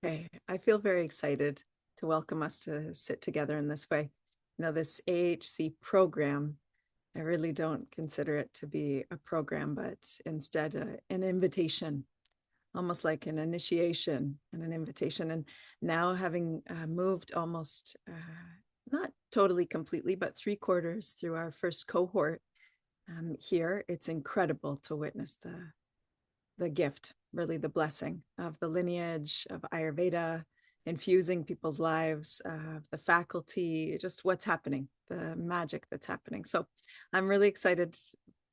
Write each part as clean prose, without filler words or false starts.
Okay, I feel very excited to welcome us to sit together in this way. This AHC program, I really don't consider it to be a program, but instead an invitation, almost like an initiation and an invitation. And now having moved almost, not totally completely, but 3/4 through our first cohort here, it's incredible to witness the gift, really the blessing of the lineage of Ayurveda infusing people's lives, the faculty, just what's happening, the magic that's happening. So I'm really excited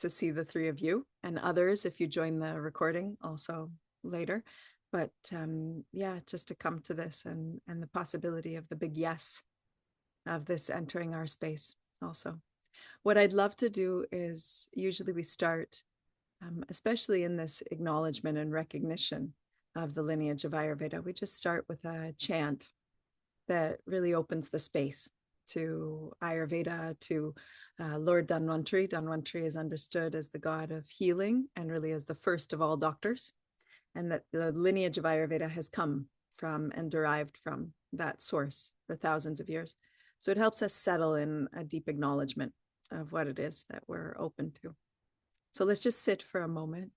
to see the three of you and others if you join the recording also later. But yeah, just to come to this and the possibility of the big yes of this entering our space also. What I'd love to do is usually we start especially in this acknowledgement and recognition of the lineage of Ayurveda, we just start with a chant that really opens the space to Ayurveda, to Lord Dhanvantari. Dhanvantari is understood as the god of healing and really as the first of all doctors, and that the lineage of Ayurveda has come from and derived from that source for thousands of years. So it helps us settle in a deep acknowledgement of what it is that we're open to. So let's just sit for a moment.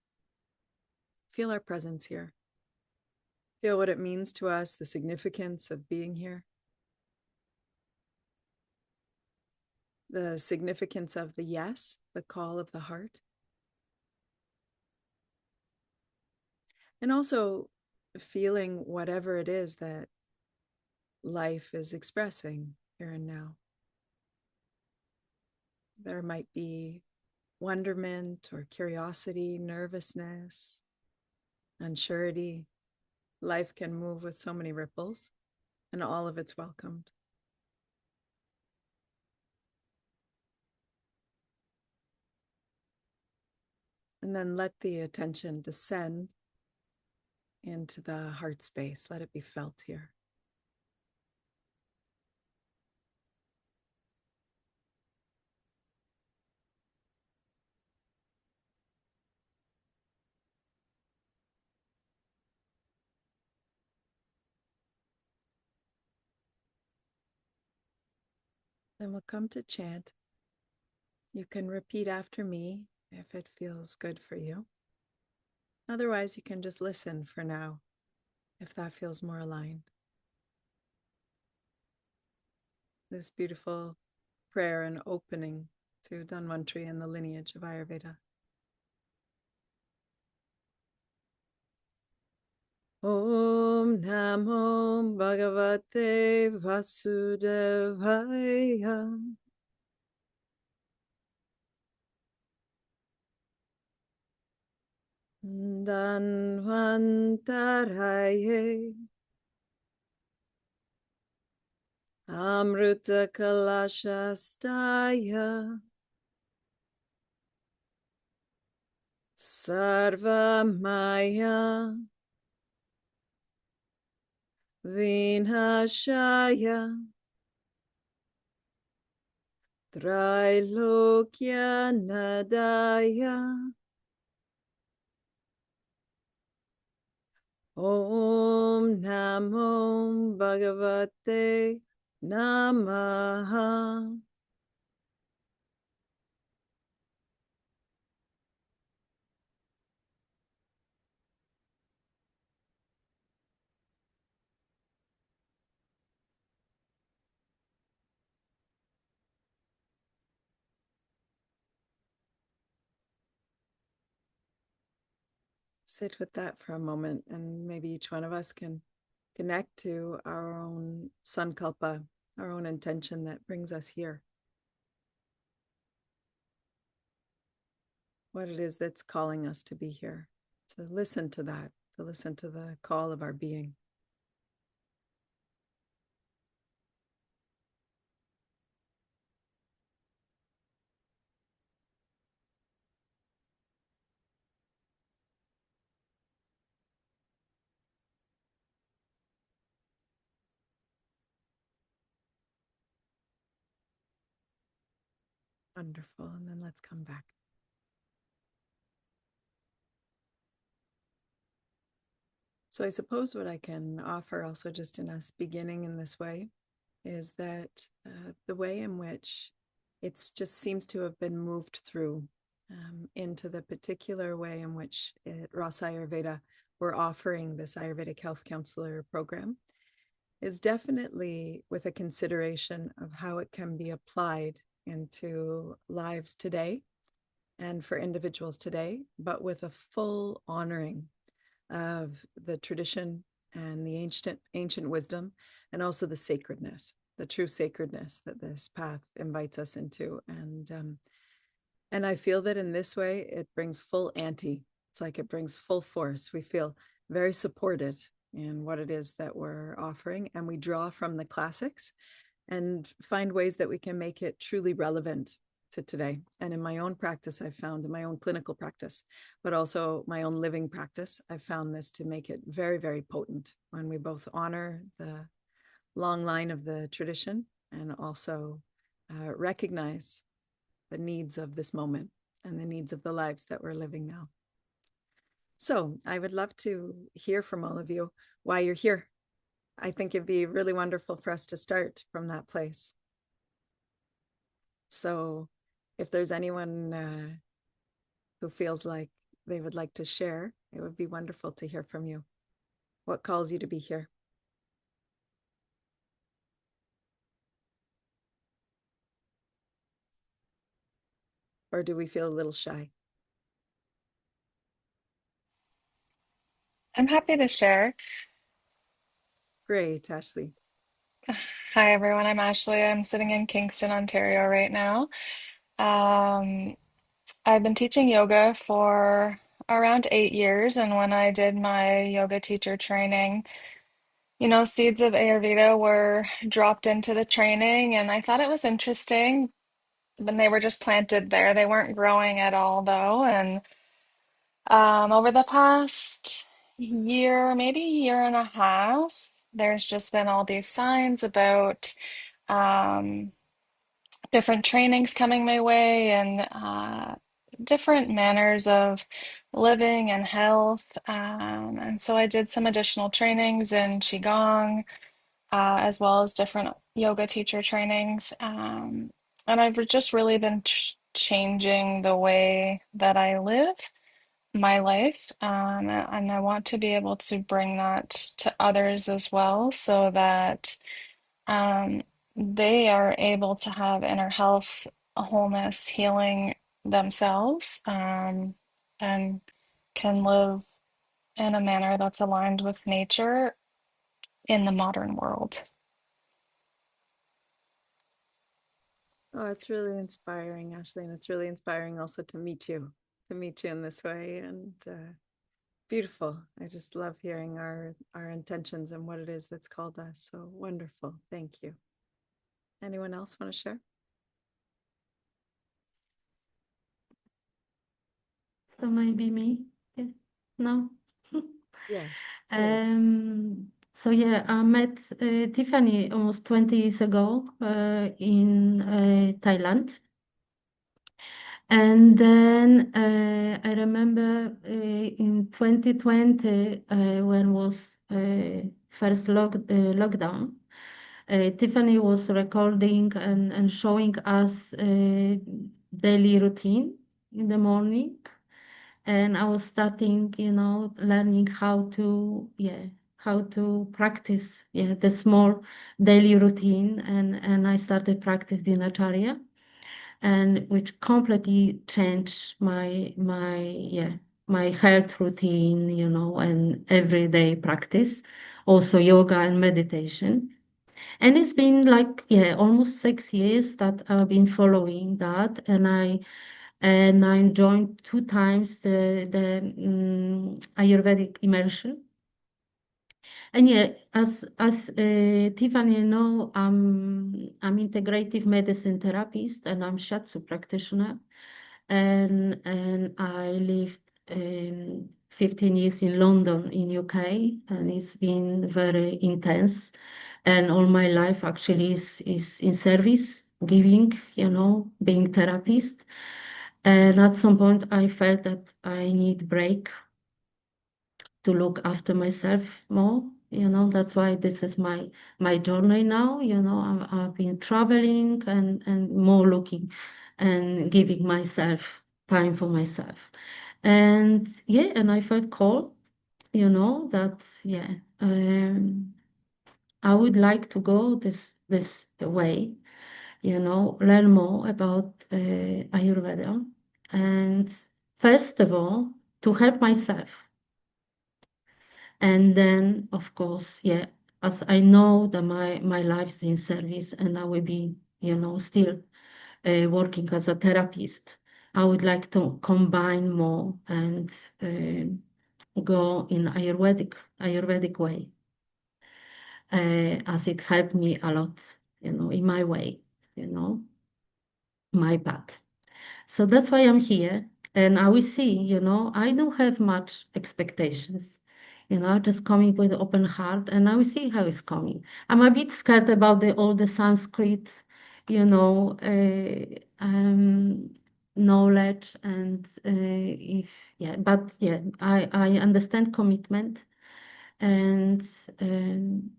Feel our presence here. Feel what it means to us, the significance of being here. The significance of the yes, the call of the heart. And also feeling whatever it is that life is expressing here and now. There might be wonderment or curiosity, nervousness, unsurety. Life can move with so many ripples, and all of it's welcomed. And then let the attention descend into the heart space. Let it be felt here. Then we'll come to chant. You can repeat after me if it feels good for you. Otherwise, you can just listen for now if that feels more aligned. This beautiful prayer and opening to Dhanvantari and the lineage of Ayurveda. Om Namo Bhagavate Vasudevaya. Dhanvantaraye. Amruta Kalashastaya. Sarva Maya. Vinashaya. Trailokya Nadaya. Om Namo Bhagavate Namaha. Sit with that for a moment, and maybe each one of us can connect to our own sankalpa, our own intention that brings us here. What it is that's calling us to be here, to listen to that, to listen to the call of our being. Wonderful. And then let's come back. So I suppose what I can offer also just in us beginning in this way is that the way in which it's just seems to have been moved through into the particular way in which at RASA Ayurveda we're offering this Ayurvedic Health Counselor program is definitely with a consideration of how it can be applied into lives today and for individuals today, but with a full honoring of the tradition and the ancient wisdom, and also the sacredness, the true sacredness that this path invites us into. And I feel that in this way, it brings full ante. It's like it brings full force. We feel very supported in what it is that we're offering, and we draw from the classics and find ways that we can make it truly relevant to today. And in my own practice, I've found in my own clinical practice, but also my own living practice, I've found this to make it very, very potent when we both honor the long line of the tradition and also recognize the needs of this moment and the needs of the lives that we're living now. So I would love to hear from all of you why you're here. I think it'd be really wonderful for us to start from that place. So if there's anyone who feels like they would like to share, it would be wonderful to hear from you. What calls you to be here? Or do we feel a little shy? I'm happy to share. Great, Ashley. Hi, everyone. I'm Ashley. I'm sitting in Kingston, Ontario right now. Um, I've been teaching yoga for around 8 years, and when I did my yoga teacher training, seeds of Ayurveda were dropped into the training, and I thought it was interesting when they were just planted there. They weren't growing at all, though, and over the past year, maybe year and a half, there's just been all these signs about um, different trainings coming my way and different manners of living and health. And so I did some additional trainings in Qigong, as well as different yoga teacher trainings. And I've just really been ch changing the way that I live my life. And I want to be able to bring that to others as well so that um, they are able to have inner health, wholeness, healing themselves, and can live in a manner that's aligned with nature in the modern world. Oh, it's really inspiring, Ashley. And it's really inspiring also to meet you in this way. And beautiful. I just love hearing our intentions and what it is that's called us. So wonderful. Thank you. Anyone else want to share? So maybe me. Yeah. No. Yes. Great. So yeah, I met Tiffany almost 20 years ago in Thailand. And then I remember in 2020 when was first lockdown, Tiffany was recording and showing us daily routine in the morning. And I was starting, learning how to practice, the small daily routine. And I started practice dinacharya, and which completely changed my health routine, and everyday practice, also yoga and meditation. And it's been like, almost 6 years that I've been following that, and I joined 2 times the Ayurvedic immersion. And yeah, as Tiffany, I'm integrative medicine therapist and I'm shiatsu practitioner, and I lived 15 years in London in UK, and it's been very intense. And all my life actually is in service, giving, being therapist. And at some point, I felt that I need break to look after myself more. That's why this is my journey now. I've been traveling and more looking and giving myself time for myself. And yeah, and I felt called, that yeah, I would like to go this way, learn more about Ayurveda, and first of all, to help myself. And then, of course, yeah, as I know that my life is in service and I will be, still working as a therapist, I would like to combine more and go in Ayurvedic way, as it helped me a lot, in my way, you know, my path. So that's why I'm here. And I will see, I don't have much expectations. Just coming with open heart and I will see how it's coming. I'm a bit scared about all the Sanskrit, knowledge and but yeah, I understand commitment and um,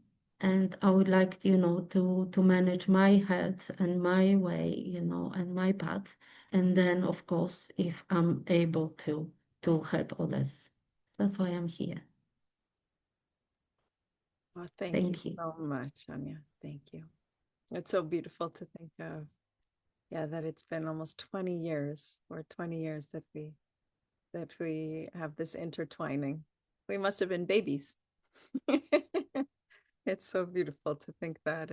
and I would like, to manage my health and my way, and my path. And then, of course, if I'm able to help others, that's why I'm here. Well, thank you Thank you. so much, Anya. Thank you. It's so beautiful to think of, yeah, that it's been almost 20 years or 20 years that we have this intertwining. We must have been babies. It's so beautiful to think that.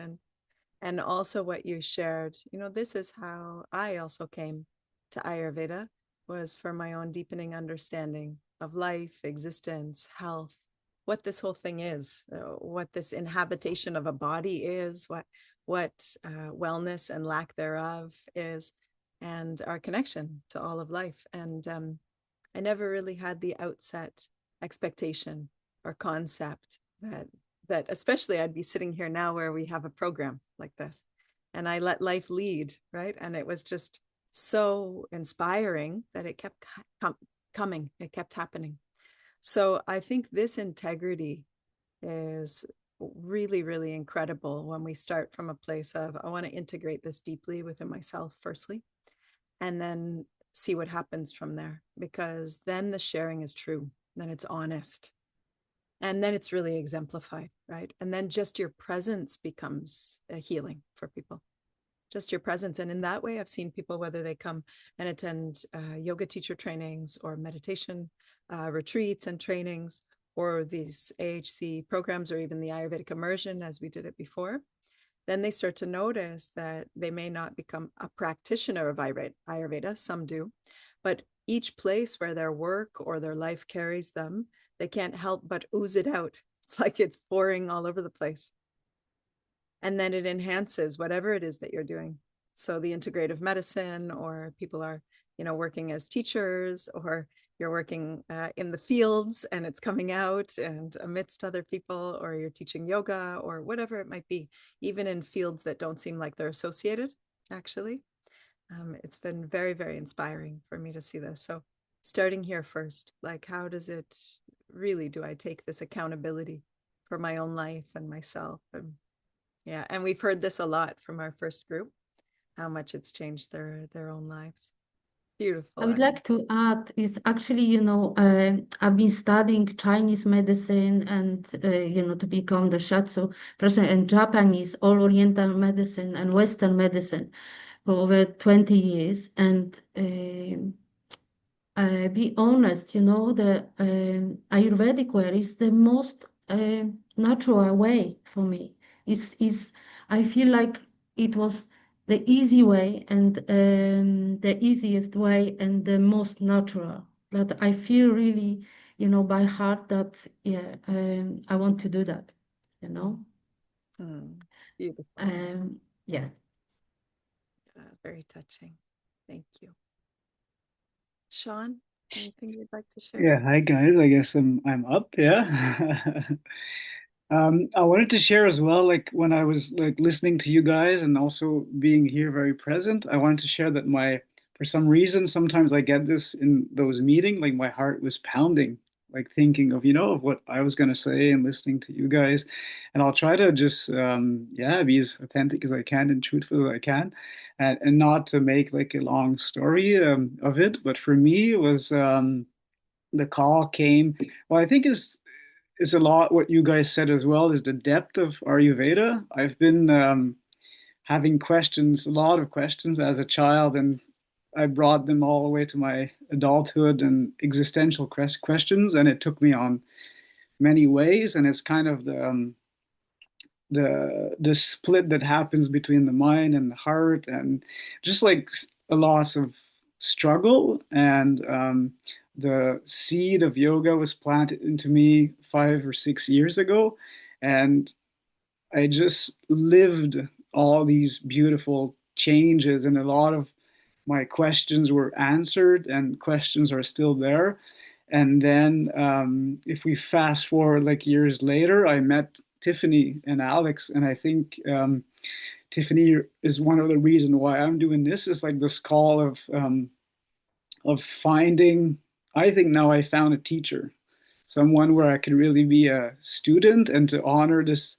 And also what you shared, this is how I also came to Ayurveda, was for my own deepening understanding of life, existence, health, what this whole thing is, what this inhabitation of a body is, what wellness and lack thereof is, and our connection to all of life. And I never really had the outset expectation or concept that especially I'd be sitting here now where we have a program like this and I let life lead, right? And it was just so inspiring that it kept coming, it kept happening. So I think this integrity is really, really incredible when we start from a place of, I want to integrate this deeply within myself, firstly, and then see what happens from there, because then the sharing is true, then it's honest, and then it's really exemplified, right? And then just your presence becomes a healing for people, just your presence. And in that way, I've seen people, whether they come and attend yoga teacher trainings or meditation retreats and trainings, or these AHC programs, or even the Ayurvedic immersion as we did it before, then they start to notice that they may not become a practitioner of Ayurveda, some do, but each place where their work or their life carries them, they can't help but ooze it out. It's like it's pouring all over the place. And then it enhances whatever it is that you're doing. So the integrative medicine, or people are, working as teachers, or you're working in the fields and it's coming out and amidst other people, or you're teaching yoga or whatever it might be, even in fields that don't seem like they're associated, actually. It's been very, very inspiring for me to see this. So starting here first, like, how does it really, do I take this accountability for my own life and myself? And yeah, and we've heard this a lot from our first group, how much it's changed their own lives. I Beautiful, would Anya. like to add is actually, I've been studying Chinese medicine and, to become the shiatsu person, and Japanese, all Oriental medicine and Western medicine for over 20 years. And be honest, the Ayurvedic way is the most natural way for me. Is I feel like it was the easy way and the easiest way and the most natural. That I feel really, by heart that yeah, I want to do that. You know, Beautiful. yeah. Very touching. Thank you. Sean, anything you'd like to share? Yeah, hi guys. I guess I'm up. Yeah. I wanted to share as well, like when I was like listening to you guys and also being here very present, I wanted to share that for some reason, sometimes I get this in those meetings, like my heart was pounding like thinking of, of what I was going to say and listening to you guys. And I'll try to just, yeah, be as authentic as I can and truthful as I can, and not to make like a long story of it. But for me, it was the call came. Well, I think is a lot what you guys said as well, is the depth of Ayurveda. I've been having questions, a lot of questions as a child, and I brought them all the way to my adulthood and existential questions, and it took me on many ways. And it's kind of the split that happens between the mind and the heart, and just like a lots of struggle. And the seed of yoga was planted into me 5 or 6 years ago, and I just lived all these beautiful changes, and a lot of my questions were answered, and questions are still there. And then, if we fast forward like years later, I met Tiffany and Alex, and I think Tiffany is one of the reasons why I'm doing this. Is like this call of finding. I think now I found a teacher, someone where I can really be a student and to honor this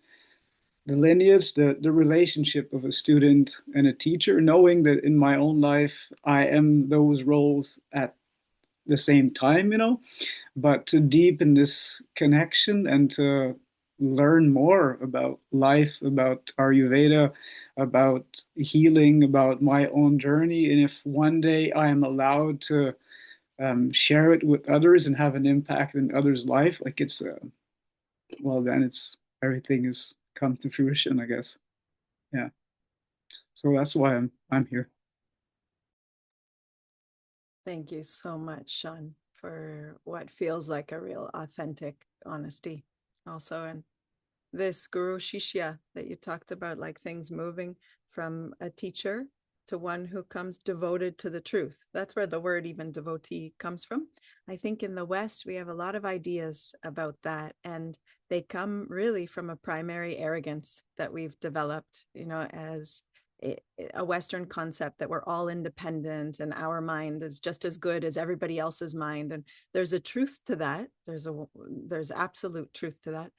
the lineage, the relationship of a student and a teacher, knowing that in my own life I am those roles at the same time, but to deepen this connection and to learn more about life, about Ayurveda, about healing, about my own journey. And if one day I am allowed to share it with others and have an impact in others' life, like it's well, then it's everything has come to fruition, I guess. Yeah. So that's why I'm here. Thank you so much, Sean, for what feels like a real authentic honesty also. And this guru shishya that you talked about, like things moving from a teacher to one who comes devoted to the truth. That's where the word even devotee comes from. I think in the West, we have a lot of ideas about that, and they come really from a primary arrogance that we've developed, as a Western concept that we're all independent and our mind is just as good as everybody else's mind. And there's a truth to that. There's absolute truth to that.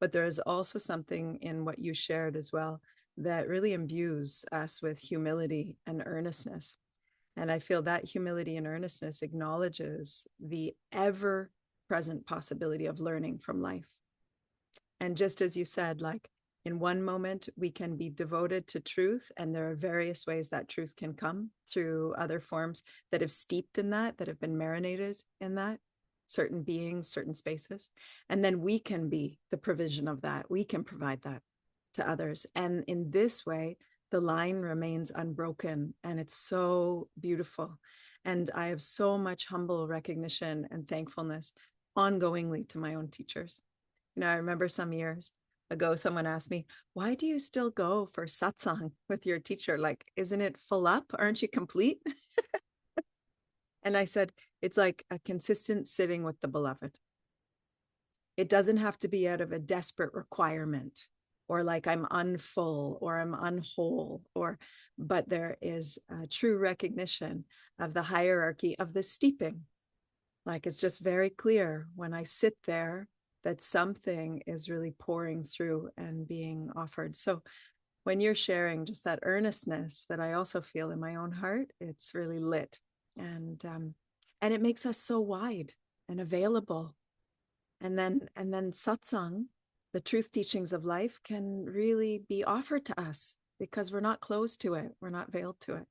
But there is also something in what you shared as well that really imbues us with humility and earnestness. And I feel that humility and earnestness acknowledges the ever present possibility of learning from life. And just as you said, like in one moment, we can be devoted to truth, and there are various ways that truth can come through other forms that have steeped in that have been marinated in that, certain beings, certain spaces. And then we can be the provision of that. We can provide that to others. And in this way, the line remains unbroken, and it's so beautiful. And I have so much humble recognition and thankfulness ongoingly to my own teachers. I remember some years ago, someone asked me, why do you still go for satsang with your teacher? Like, isn't it full up? Aren't you complete? And I said, it's like a consistent sitting with the beloved. It doesn't have to be out of a desperate requirement, or like I'm unfull or I'm unwhole, but there is a true recognition of the hierarchy of the steeping. Like, it's just very clear when I sit there that something is really pouring through and being offered. So when you're sharing just that earnestness that I also feel in my own heart, it's really lit. And it makes us so wide and available. And then satsang, the truth teachings of life, can really be offered to us because we're not closed to it. We're not veiled to it.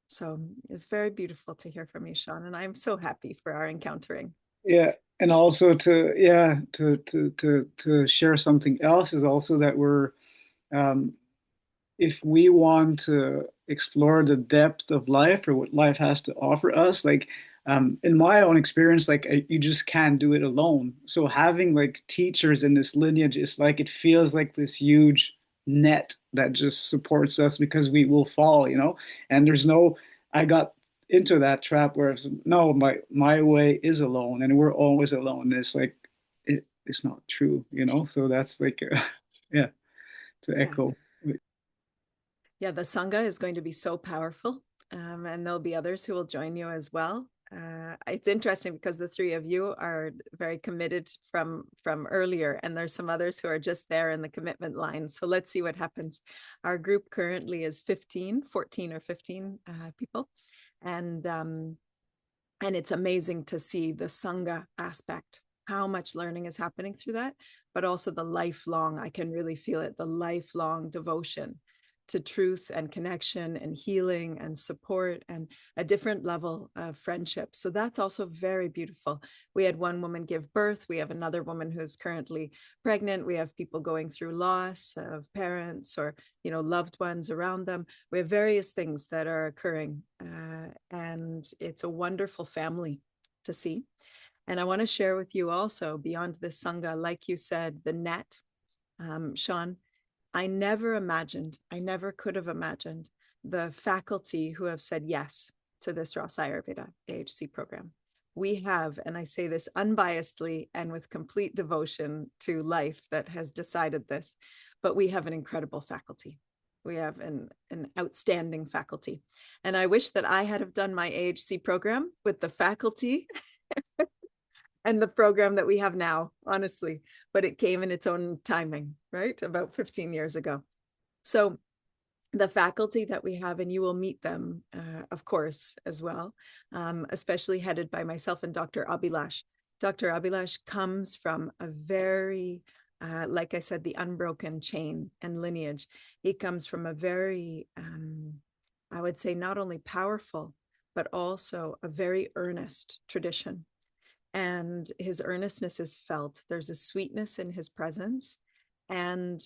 So it's very beautiful to hear from you, Sean. And I'm so happy for our encountering. Yeah. And also to share something else is also that we're if we want to explore the depth of life or what life has to offer us, like in my own experience, like you just can't do it alone. So having like teachers in this lineage is like it feels like this huge net that just supports us because we will fall, And there's no, I got into that trap where it's, no, my way is alone, and we're always alone. It's like it's not true, So that's like, yeah, to echo. Yeah, the Sangha is going to be so powerful. And there'll be others who will join you as well. it's interesting because the three of you are very committed from earlier, and there's some others who are just there in the commitment line. So let's see what happens. Our group currently is 14 or 15 people, and it's amazing to see the Sangha aspect, how much learning is happening through that, but also the lifelong, I can really feel it, the lifelong devotion to truth and connection and healing and support and a different level of friendship. So that's also very beautiful. We had one woman give birth. We have another woman who's currently pregnant. We have people going through loss of parents or, you know, loved ones around them. We have various things that are occurring, and it's a wonderful family to see. And I want to share with you also, beyond this Sangha, like you said, the net, Sean, I never could have imagined the faculty who have said yes to this RASA Ayurveda AHC program. We have, and I say this unbiasedly and with complete devotion to life that has decided this, but we have an incredible faculty. We have an outstanding faculty. And I wish that I had have done my AHC program with the faculty and the program that we have now, honestly, but it came in its own timing, right? About 15 years ago. So the faculty that we have, and you will meet them, of course, as well, especially headed by myself and Dr. Abhilash. Dr. Abhilash comes from a very, like I said, the unbroken chain and lineage. He comes from a very, I would say, not only powerful, but also a very earnest tradition. And his earnestness is felt. There's a sweetness in his presence, and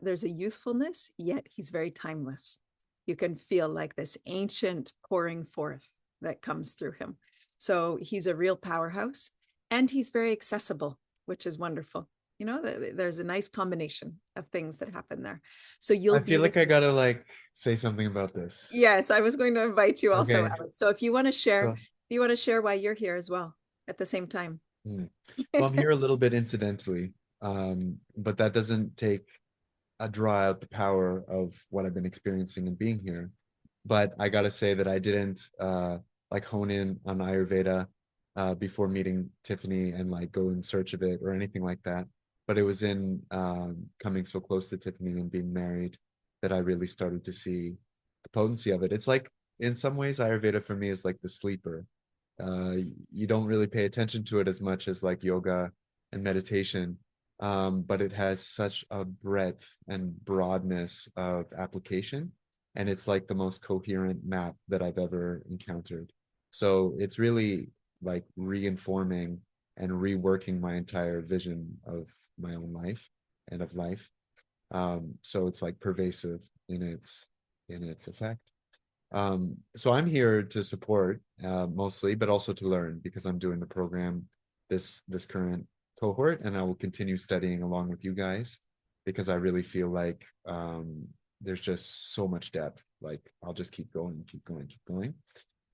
there's a youthfulness, yet he's very timeless. You can feel like this ancient pouring forth that comes through him. So he's a real powerhouse, and he's very accessible, which is wonderful. You know, there's a nice combination of things that happen there. So you'll I feel like I gotta like say something about this. Yes, I was going to invite you also, Okay. Alex. So if you want to share, Sure. if you want to share why you're here as well at the same time. Well, I'm here a little bit incidentally, but that doesn't take a draw out the power of what I've been experiencing and being here. But I gotta say that I didn't like hone in on Ayurveda before meeting Tiffany and like go in search of it or anything like that. But it was in coming so close to Tiffany and being married that I really started to see the potency of it. It's like, in some ways, Ayurveda for me is like the sleeper. You don't really pay attention to it as much as like yoga and meditation, but it has such a breadth and broadness of application, and it's like the most coherent map that I've ever encountered. So it's really like reinforming and reworking my entire vision of my own life and of life. So it's like pervasive in its effect. So I'm here to support mostly, but also to learn, because I'm doing the program this current cohort, and I will continue studying along with you guys, because I really feel like there's just so much depth. Like I'll just keep going.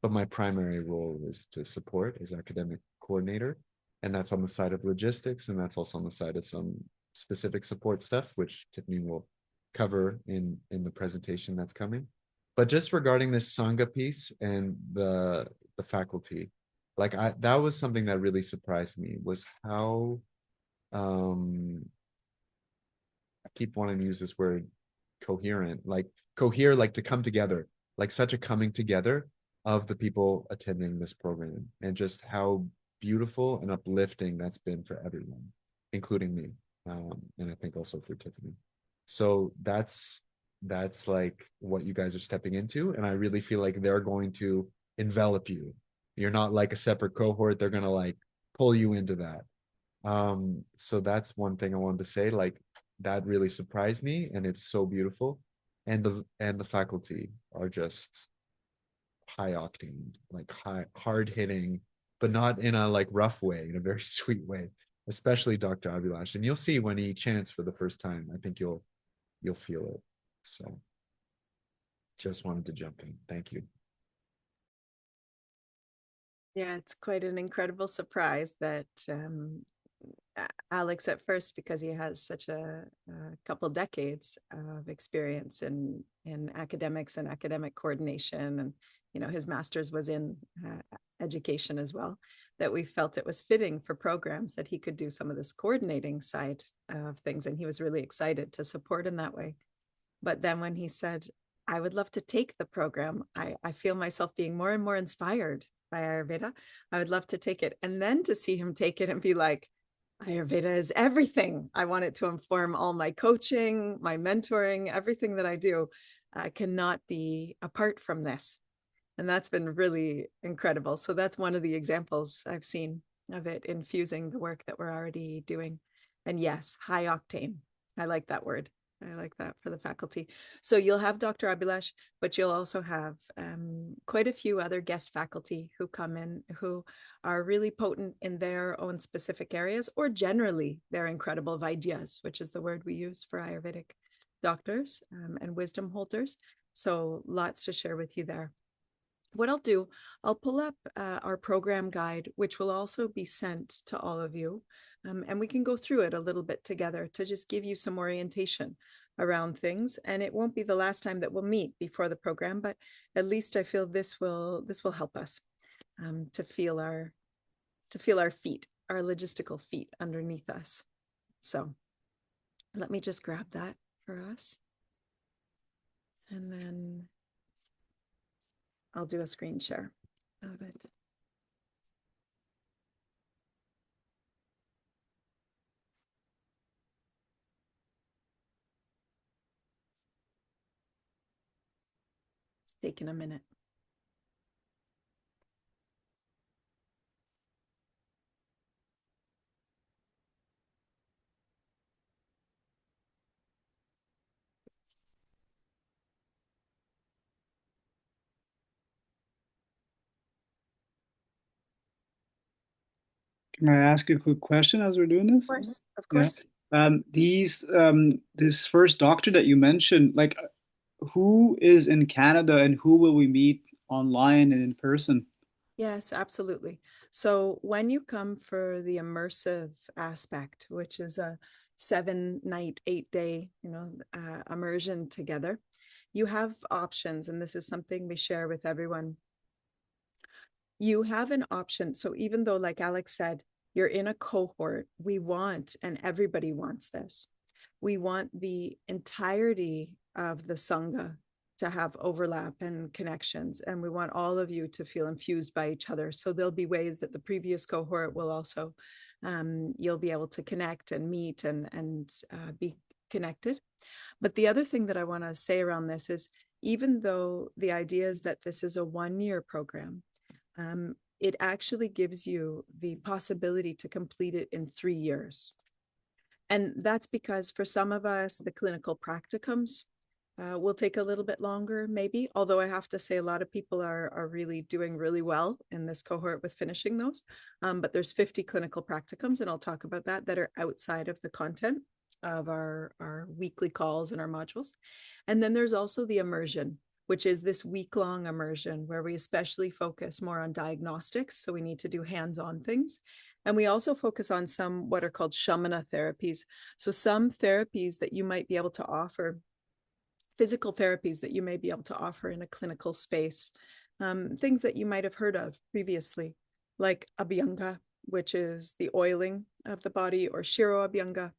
But my primary role is to support as academic coordinator, and that's on the side of logistics, and that's also on the side of some specific support stuff, which Tiffany will cover in the presentation that's coming. But just regarding this Sangha piece and the faculty, like that was something that really surprised me, was how I keep wanting to use this word coherent, like cohere, like to come together, like such a coming together of the people attending this program, and just how beautiful and uplifting that's been for everyone, including me, and I think also for Tiffany. So that's like what you guys are stepping into, and I really feel like they're going to envelop you. You're not like a separate cohort. They're going to like pull you into that. So that's one thing I wanted to say, like that really surprised me, and it's so beautiful. And the faculty are just high octane, like hard hitting, but not in a like rough way, in a very sweet way, especially Dr. Abhilash. And you'll see when he chants for the first time, I think you'll feel it. So just wanted to jump in. Thank you. Yeah, it's quite an incredible surprise that Alex, at first, because he has such a couple decades of experience in academics and academic coordination, and you know his master's was in education as well, that we felt it was fitting for programs that he could do some of this coordinating side of things. And he was really excited to support in that way. But then when he said, I would love to take the program, I feel myself being more and more inspired by Ayurveda. I would love to take it. And then to see him take it and be like, Ayurveda is everything. I want it to inform all my coaching, my mentoring, everything that I do cannot be apart from this. And that's been really incredible. So that's one of the examples I've seen of it infusing the work that we're already doing. And yes, high octane. I like that word. I like that for the faculty. So you'll have Dr. Abhilash, but you'll also have quite a few other guest faculty who come in who are really potent in their own specific areas, or generally they're incredible Vaidyas, which is the word we use for Ayurvedic doctors and wisdom holders. So lots to share with you there. What I'll do, I'll pull up our program guide, which will also be sent to all of you. And we can go through it a little bit together to just give you some orientation around things. And it won't be the last time that we'll meet before the program, but at least I feel this will help us to feel our feet, our logistical feet underneath us. So let me just grab that for us. And then I'll do a screen share of it. It's taken a minute. Can I ask you a quick question as we're doing this? Of course. Yeah. This first doctor that you mentioned, like, who is in Canada and who will we meet online and in person? Yes, absolutely. So when you come for the immersive aspect, which is a 7-night, 8-day, immersion together, you have options, and this is something we share with everyone. You have an option. So even though, like Alex said, you're in a cohort, we want, and everybody wants this, we want the entirety of the Sangha to have overlap and connections. And we want all of you to feel infused by each other. So there'll be ways that the previous cohort will also, you'll be able to connect and meet and be connected. But the other thing that I want to say around this is, even though the idea is that this is a 1-year program, it actually gives you the possibility to complete it in 3 years. And that's because for some of us, the clinical practicums will take a little bit longer, maybe, although I have to say a lot of people are really doing really well in this cohort with finishing those. But there's 50 clinical practicums, and I'll talk about that are outside of the content of our weekly calls and our modules. And then there's also the immersion, which is this week-long immersion where we especially focus more on diagnostics. So we need to do hands-on things. And we also focus on some what are called shamana therapies. So some therapies that you might be able to offer, physical therapies that you may be able to offer in a clinical space, things that you might have heard of previously, like Abhyanga, which is the oiling of the body, or Shiro Abhyanga,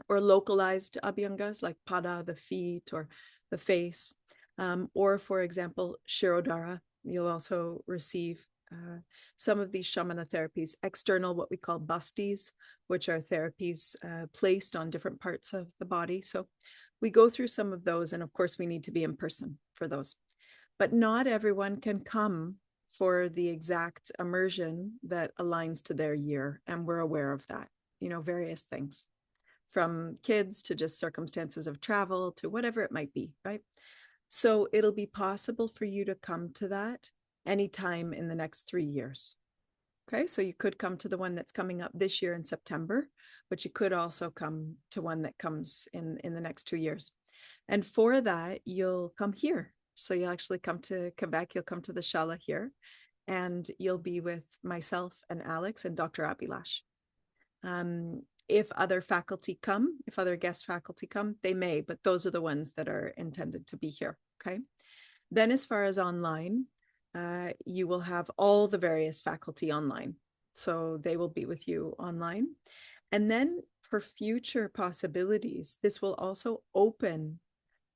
or localized Abhyangas like Pada, the feet or the face, or for example, Shirodhara. You'll also receive some of these shamana therapies, external, what we call bastis, which are therapies placed on different parts of the body. So we go through some of those, and of course we need to be in person for those. But not everyone can come for the exact immersion that aligns to their year, and we're aware of that, various things, from kids to just circumstances of travel to whatever it might be, right? So it'll be possible for you to come to that anytime in the next 3 years. Okay, so you could come to the one that's coming up this year in September, but you could also come to one that comes in the next 2 years. And for that, you'll come here. So you'll actually come to Quebec, you'll come to the Shala here, and you'll be with myself and Alex and Dr. Abhilash. If other faculty come, if other guest faculty come, they may, but those are the ones that are intended to be here, okay? Then as far as online, you will have all the various faculty online. So they will be with you online. And then for future possibilities, this will also open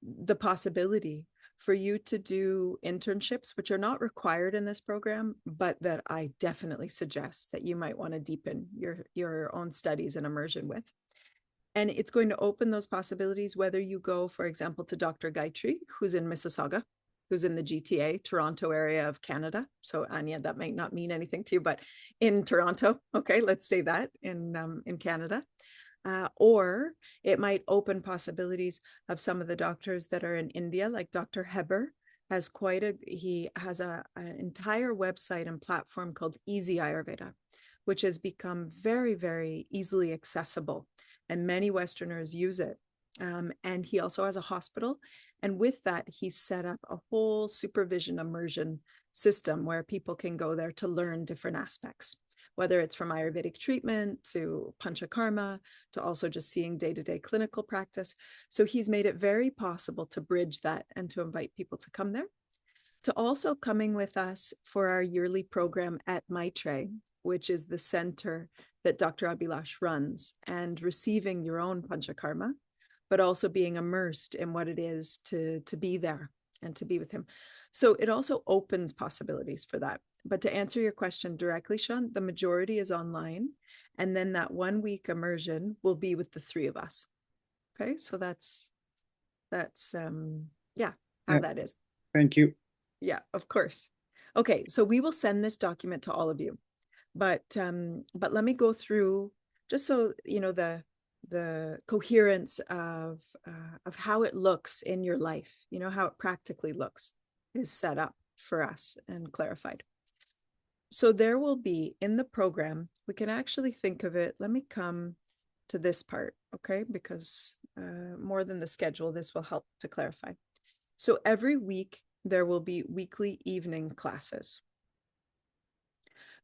the possibility for you to do internships, which are not required in this program, but that I definitely suggest that you might want to deepen your own studies and immersion with. And it's going to open those possibilities, whether you go, for example, to Dr. Gayatri, who's in Mississauga, who's in the GTA, Toronto area of Canada. So Anya, that might not mean anything to you, but in Toronto, okay, let's say that in Canada. Or it might open possibilities of some of the doctors that are in India, like Dr. Heber he has an entire website and platform called Easy Ayurveda, which has become very, very easily accessible, and many Westerners use it. And he also has a hospital. And with that, he's set up a whole supervision immersion system where people can go there to learn different aspects, whether it's from Ayurvedic treatment to panchakarma, to also just seeing day-to-day clinical practice. So he's made it very possible to bridge that and to invite people to come there. To also coming with us for our yearly program at Maitre, which is the center that Dr. Abhilash runs, and receiving your own panchakarma, but also being immersed in what it is to be there and to be with him. So it also opens possibilities for that. But to answer your question directly, Sean, the majority is online. And then that 1 week immersion will be with the three of us. Okay, so that's yeah, how that is. Thank you. Yeah, of course. Okay, so we will send this document to all of you. But let me go through, just so you know, the coherence of how it looks in your life, you know, how it practically looks is set up for us and clarified. So there will be in the program, we can actually think of it, let me come to this part, okay? Because more than the schedule, this will help to clarify. So every week, there will be weekly evening classes.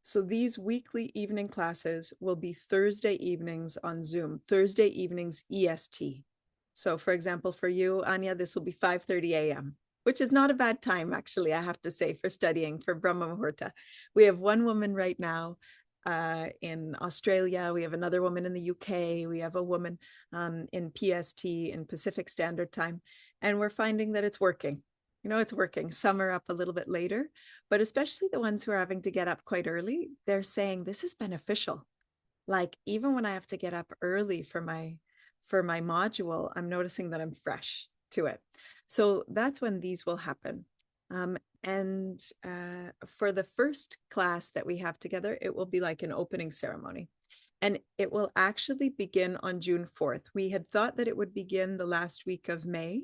So these weekly evening classes will be Thursday evenings on Zoom, Thursday evenings EST. So for example, for you, Anya, this will be 5:30 a.m., which is not a bad time, actually, I have to say, for studying for Brahma Muhurta. We have one woman right now in Australia. We have another woman in the UK. We have a woman in PST, in Pacific Standard Time. And we're finding that it's working. You know, it's working. Some are up a little bit later, but especially the ones who are having to get up quite early, they're saying this is beneficial. Like even when I have to get up early for my module, I'm noticing that I'm fresh to it. So that's when these will happen. And for the first class that we have together, it will be like an opening ceremony. And it will actually begin on June 4th. We had thought that it would begin the last week of May,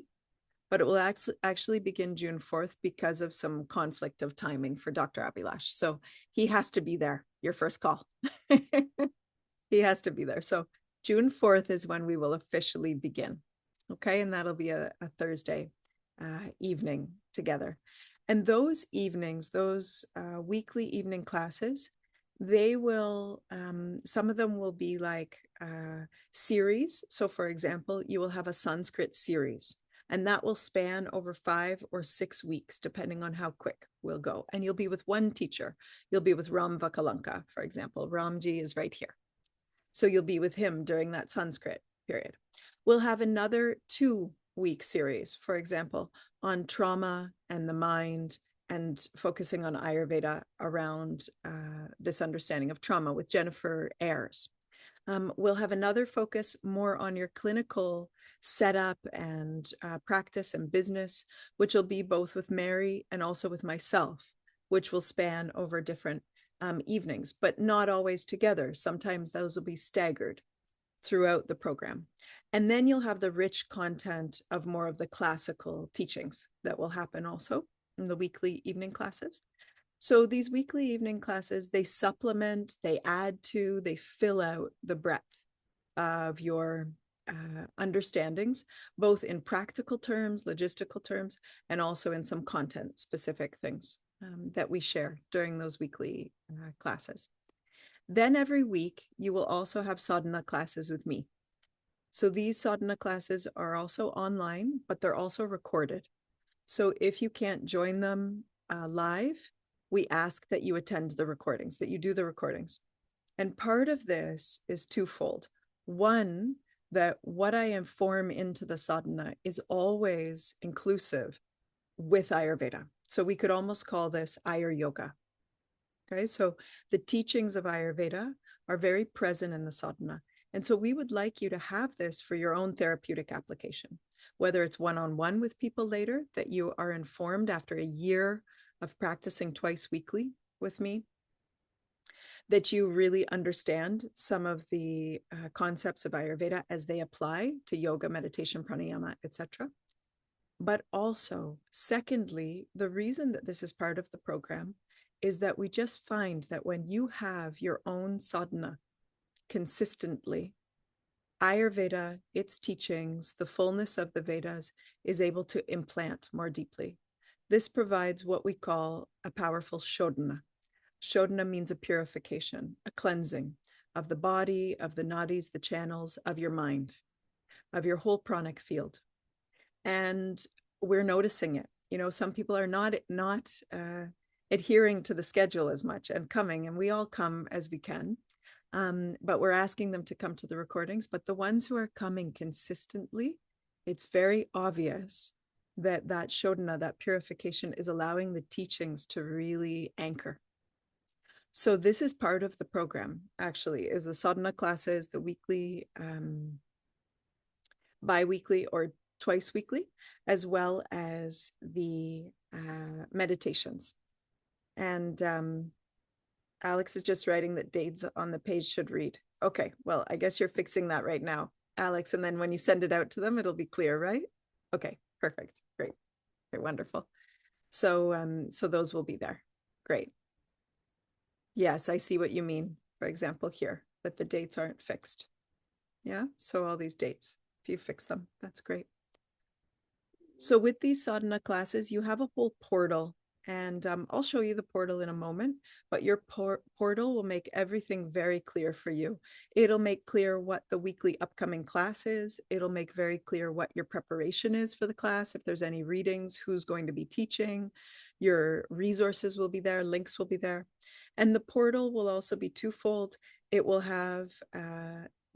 but it will actually begin June 4th because of some conflict of timing for Dr. Abhilash. So he has to be there, your first call. He has to be there. So June 4th is when we will officially begin. Okay, and that'll be a Thursday evening together. And those evenings, those weekly evening classes, they will, some of them will be like series. So for example, you will have a Sanskrit series, and that will span over 5 or 6 weeks, depending on how quick we'll go. And you'll be with one teacher. You'll be with Ram Vakalanka, for example. Ramji is right here. So you'll be with him during that Sanskrit period. We'll have another 2-week series, for example, on trauma and the mind, and focusing on Ayurveda around this understanding of trauma with Jennifer Ayres. We'll have another focus more on your clinical setup and practice and business, which will be both with Mary and also with myself, which will span over different evenings, but not always together. Sometimes those will be staggered throughout the program. And then you'll have the rich content of more of the classical teachings that will happen also in the weekly evening classes. So these weekly evening classes, they supplement, they add to, they fill out the breadth of your understandings, both in practical terms, logistical terms, and also in some content specific things that we share during those weekly classes. Then every week, you will also have sadhana classes with me. So these sadhana classes are also online, but they're also recorded. So if you can't join them live, we ask that you attend the recordings, that you do the recordings. And part of this is twofold. One, that what I inform into the sadhana is always inclusive with Ayurveda. So we could almost call this Ayur Yoga. Okay, so the teachings of Ayurveda are very present in the sadhana. And so we would like you to have this for your own therapeutic application, whether it's one-on-one with people later, that you are informed after a year of practicing twice weekly with me, that you really understand some of the concepts of Ayurveda as they apply to yoga, meditation, pranayama, etc. But also, secondly, the reason that this is part of the program is that we just find that when you have your own sadhana consistently, Ayurveda, its teachings, the fullness of the Vedas is able to implant more deeply. This provides what we call a powerful shodhana. Shodhana means a purification, a cleansing of the body, of the nadis, the channels, of your mind, of your whole pranic field. And we're noticing it. You know, some people are not adhering to the schedule as much and coming, and we all come as we can. But we're asking them to come to the recordings. But the ones who are coming consistently, it's very obvious that that shodhana, that purification, is allowing the teachings to really anchor. So this is part of the program, actually, is the sadhana classes, the weekly, bi-weekly or twice weekly, as well as the meditations. And Alex is just writing that dates on the page should read. Okay, well, I guess you're fixing that right now, Alex. And then when you send it out to them, it'll be clear, right? Okay, perfect. Great. Okay, wonderful. So, so those will be there. Great. Yes, I see what you mean. For example, here, that the dates aren't fixed. Yeah, so all these dates, if you fix them, that's great. So with these sadhana classes, you have a whole portal, and I'll show you the portal in a moment, but your portal will make everything very clear for you. It'll make clear what the weekly upcoming class is. It'll make very clear what your preparation is for the class. If there's any readings, who's going to be teaching, your resources will be there, links will be there. And the portal will also be twofold. It will have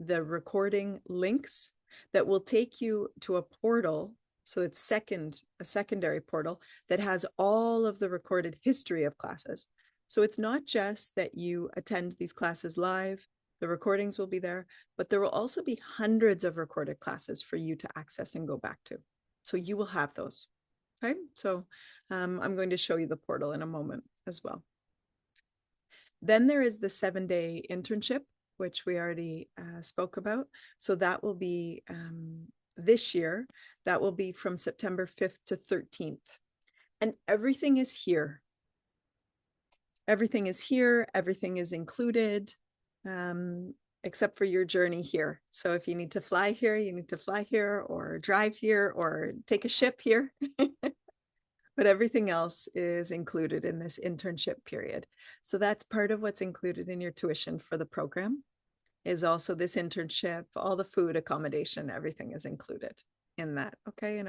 the recording links that will take you to a portal. So it's a secondary portal that has all of the recorded history of classes. So it's not just that you attend these classes live, the recordings will be there, but there will also be hundreds of recorded classes for you to access and go back to. So you will have those. Okay, so I'm going to show you the portal in a moment as well. Then there is the 7-day internship, which we already spoke about. So that will be this year. That will be from September 5th to 13th. And everything is here. Everything is here. Everything is included, except for your journey here. So if you need to fly here, you need to fly here or drive here or take a ship here. But everything else is included in this internship period. So that's part of what's included in your tuition for the program, is also this internship, all the food, accommodation, everything is included in that, okay, in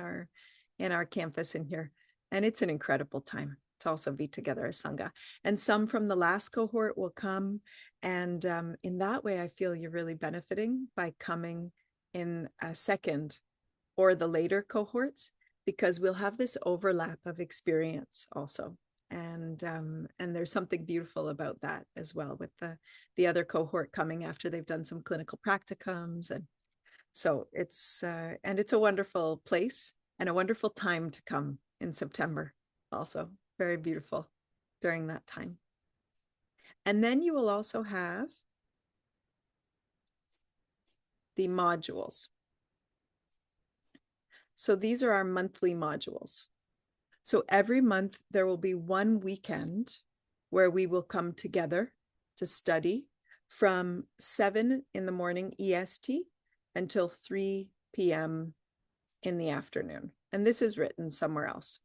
our campus in here. And it's an incredible time to also be together as Sangha. And some from the last cohort will come. And in that way, I feel you're really benefiting by coming in a second or the later cohorts, because we'll have this overlap of experience also. And there's something beautiful about that as well, with the other cohort coming after they've done some clinical practicums. And so it's a wonderful place and a wonderful time to come in September also. Very beautiful during that time. And then you will also have the modules. So these are our monthly modules. So every month there will be one weekend where we will come together to study from 7 in the morning EST until 3 p.m. in the afternoon. And this is written somewhere else.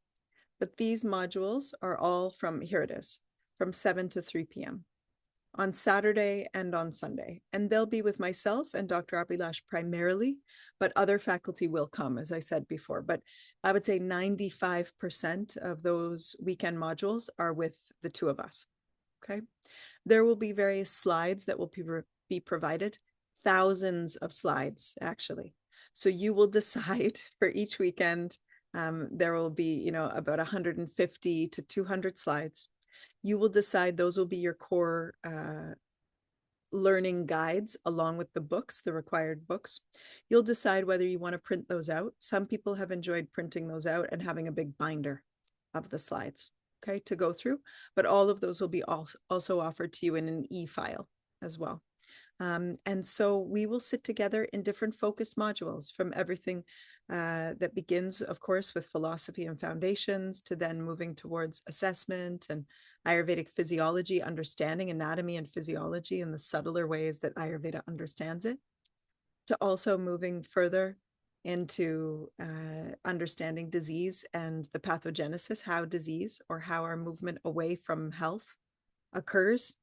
But these modules are all from, here it is, from 7 to 3 p.m. on Saturday and on Sunday. And they'll be with myself and Dr. Abhilash primarily, but other faculty will come, as I said before. But I would say 95% of those weekend modules are with the two of us. Okay. There will be various slides that will be provided, thousands of slides, actually. So you will decide for each weekend. There will be, about 150 to 200 slides. You will decide those will be your core learning guides along with the books, the required books. You'll decide whether you want to print those out. Some people have enjoyed printing those out and having a big binder of the slides, okay, to go through. But all of those will be also offered to you in an e-file as well. And so we will sit together in different focused modules, from everything that begins, of course, with philosophy and foundations, to then moving towards assessment and Ayurvedic physiology, understanding anatomy and physiology in the subtler ways that Ayurveda understands it, to also moving further into understanding disease and the pathogenesis, how disease or how our movement away from health occurs,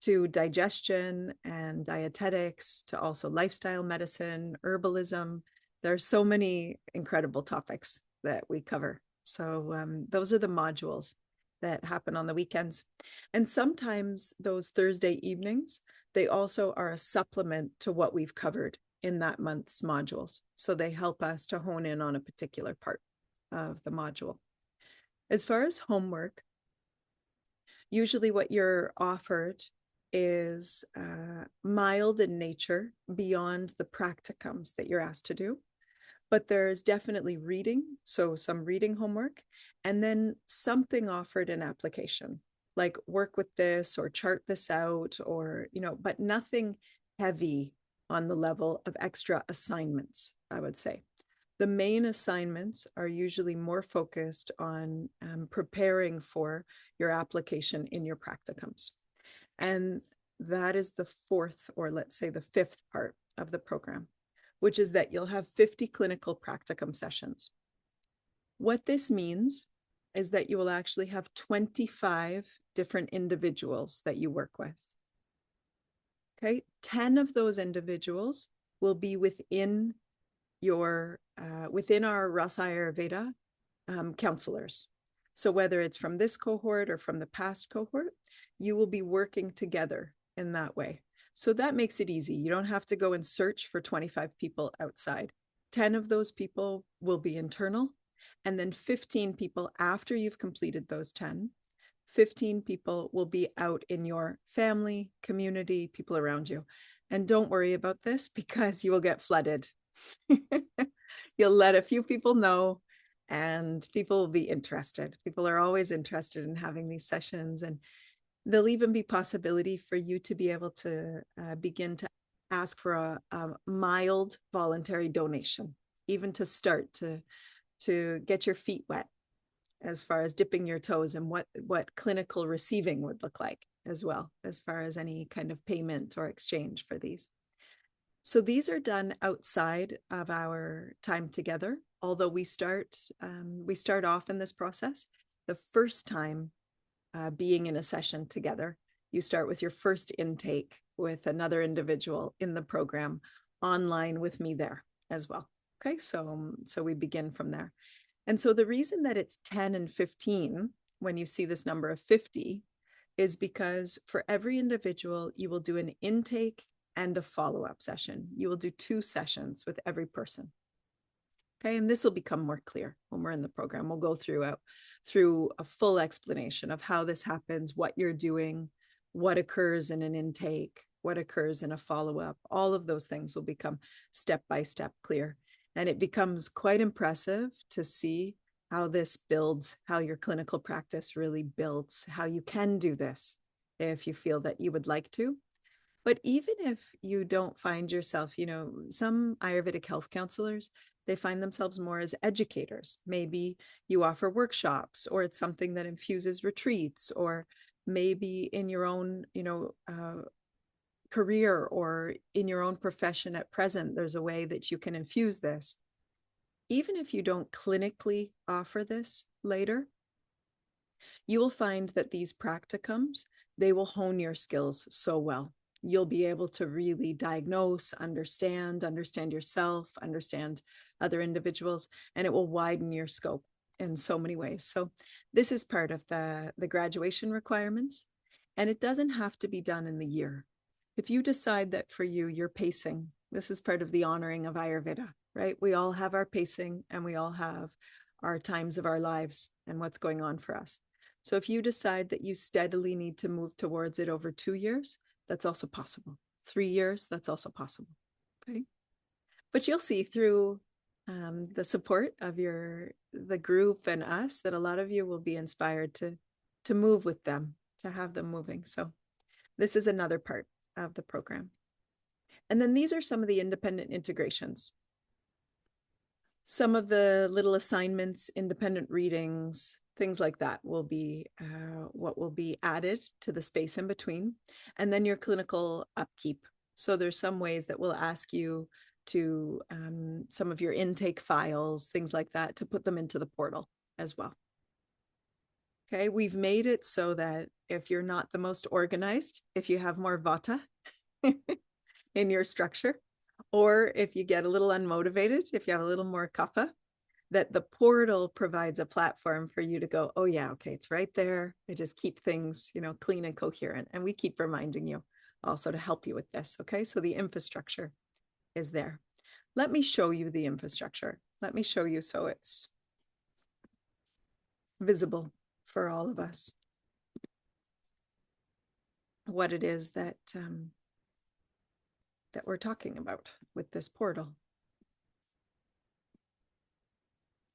to digestion and dietetics, to also lifestyle medicine, herbalism. There are so many incredible topics that we cover. So those are the modules that happen on the weekends. And sometimes those Thursday evenings, they also are a supplement to what we've covered in that month's modules. So they help us to hone in on a particular part of the module. As far as homework, usually what you're offered is mild in nature beyond the practicums that you're asked to do. But there's definitely reading, so some reading homework, and then something offered in application, like work with this or chart this out, or, but nothing heavy on the level of extra assignments, I would say. The main assignments are usually more focused on preparing for your application in your practicums. And that is the fourth, or let's say the fifth part of the program, which is that you'll have 50 clinical practicum sessions. What this means is that you will actually have 25 different individuals that you work with. Okay, 10 of those individuals will be within our RASA Ayurveda counselors. So whether it's from this cohort or from the past cohort, you will be working together in that way. So that makes it easy. You don't have to go and search for 25 people outside. 10 of those people will be internal, and then 15 people after you've completed those 10. 15 people will be out in your family, community, people around you. And don't worry about this, because you will get flooded. You'll let a few people know, and people will be interested. People are always interested in having these sessions, and there'll even be possibility for you to be able to begin to ask for a mild voluntary donation, even to start to get your feet wet, as far as dipping your toes, and what clinical receiving would look like as well, as far as any kind of payment or exchange for these. So these are done outside of our time together, although we start off in this process the first time being in a session together. You start with your first intake with another individual in the program online with me there as well. Okay, so we begin from there. And so the reason that it's 10 and 15, when you see this number of 50, is because for every individual, you will do an intake and a follow-up session. You will do 2 sessions with every person. Okay, and this will become more clear when we're in the program. We'll go through a full explanation of how this happens, what you're doing, what occurs in an intake, what occurs in a follow-up. All of those things will become step-by-step clear. And it becomes quite impressive to see how this builds, how your clinical practice really builds, how you can do this if you feel that you would like to. But even if you don't find yourself, some Ayurvedic health counselors, they find themselves more as educators. Maybe you offer workshops, or it's something that infuses retreats, or maybe in your own, career or in your own profession at present, there's a way that you can infuse this. Even if you don't clinically offer this later, You will find that these practicums, they will hone your skills so well. You'll be able to really diagnose, understand yourself, understand other individuals, and it will widen your scope in so many ways. So this is part of the graduation requirements, and it doesn't have to be done in the year. If you decide that for you, you're pacing, this is part of the honoring of Ayurveda, right? We all have our pacing and we all have our times of our lives and what's going on for us. So if you decide that you steadily need to move towards it over 2 years, that's also possible. 3 years, that's also possible. Okay. But you'll see through the support of the group and us that a lot of you will be inspired to move with them, to have them moving. So this is another part of the program. And then these are some of the independent integrations. Some of the little assignments, independent readings, things like that will be what will be added to the space in between. And then your clinical upkeep. So there's some ways that we'll ask you to some of your intake files, things like that, to put them into the portal as well. Okay, we've made it so that if you're not the most organized, if you have more vata in your structure, or if you get a little unmotivated, if you have a little more kapha, that the portal provides a platform for you to go, oh yeah, okay, it's right there. I just keep things, clean and coherent. And we keep reminding you also to help you with this. Okay, so the infrastructure is there. Let me show you the infrastructure. Let me show you so it's visible for all of us what it is that that we're talking about with this portal.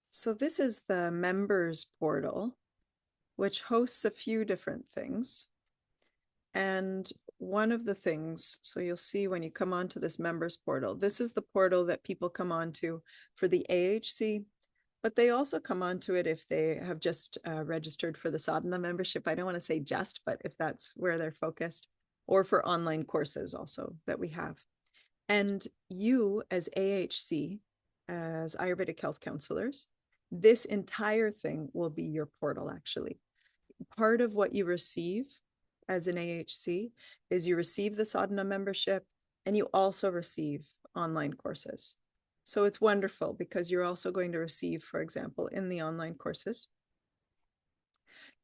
So this is the members portal, which hosts a few different things. And one of the things, so you'll see when you come onto this members portal, this is the portal that people come onto for the AHC, but they also come onto it if they have just registered for the sadhana membership. I don't want to say just, but if that's where they're focused, or for online courses also that we have. And you as AHC, as Ayurvedic Health Counselors, this entire thing will be your portal actually. Part of what you receive as an AHC is you receive the sadhana membership and you also receive online courses. So it's wonderful because you're also going to receive, for example, in the online courses,